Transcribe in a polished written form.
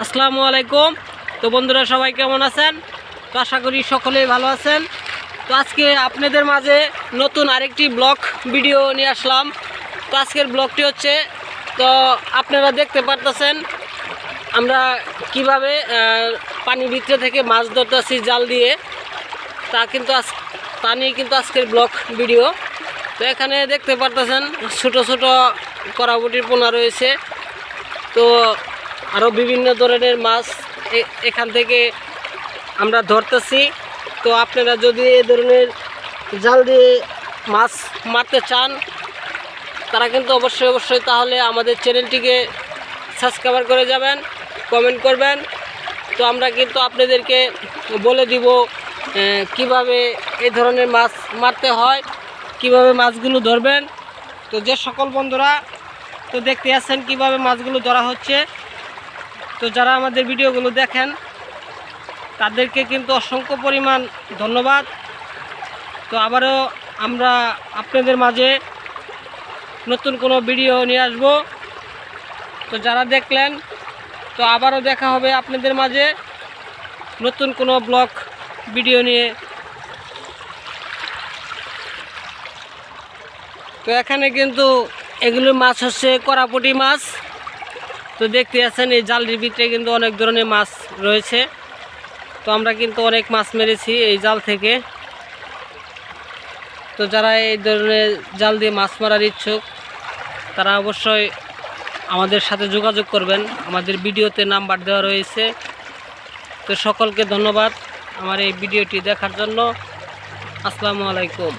আসসালামু আলাইকুম। তো বন্ধুরা সবাই কেমন আছেন? তো আশা করি সকলেই ভালো আছেন। তো আজকে আপনাদের মাঝে নতুন আরেকটি ব্লগ ভিডিও নিয়ে আসলাম। তো আজকের ব্লগটি হচ্ছে, তো আপনারা দেখতে পারতেছেন আমরা কিভাবে পানির ভিতরে থেকে মাছ ধরতেছি জাল দিয়ে। তা নিয়ে কিন্তু আজকের ব্লগ ভিডিও। তো এখানে দেখতে পারতেছেন ছোট ছোট করাবটির পোনা রয়েছে। তো আরও বিভিন্ন ধরনের মাছ এখান থেকে আমরা ধরতেছি। তো আপনারা যদি এই ধরনের জাল দিয়ে মাছ মারতে চান তারা কিন্তু অবশ্যই তাহলে আমাদের চ্যানেলটিকে সাবস্ক্রাইব করে যাবেন, কমেন্ট করবেন। তো আমরা কিন্তু আপনাদেরকে বলে দিব কিভাবে এই ধরনের মাছ মারতে হয়, কিভাবে মাছগুলো ধরবেন। তো যে সকল বন্ধুরা তো দেখতে আসছেন কিভাবে মাছগুলো ধরা হচ্ছে, তো যারা আমাদের ভিডিওগুলো দেখেন তাদেরকে কিন্তু অসংখ্য পরিমাণ ধন্যবাদ। তো আবারও আমরা আপনাদের মাঝে নতুন কোনো ভিডিও নিয়ে আসব। তো যারা দেখলেন, তো আবারও দেখা হবে আপনাদের মাঝে নতুন কোনো ব্লগ ভিডিও নিয়ে। তো এখানে কিন্তু এগুলো মাছ হচ্ছে করাপুটি মাছ। তো দেখতে আছেন এই জালটির ভিতরে কিন্তু অনেক ধরনের মাছ রয়েছে। তো আমরা কিন্তু অনেক মাছ মেরেছি এই জাল থেকে। তো যারা এই ধরনের জাল দিয়ে মাছ মারার ইচ্ছুক তারা অবশ্যই আমাদের সাথে যোগাযোগ করবেন, আমাদের ভিডিওতে নাম্বার দেওয়া রয়েছে। তো সকলকে ধন্যবাদ আমার এই ভিডিওটি দেখার জন্য। আসসালামু আলাইকুম।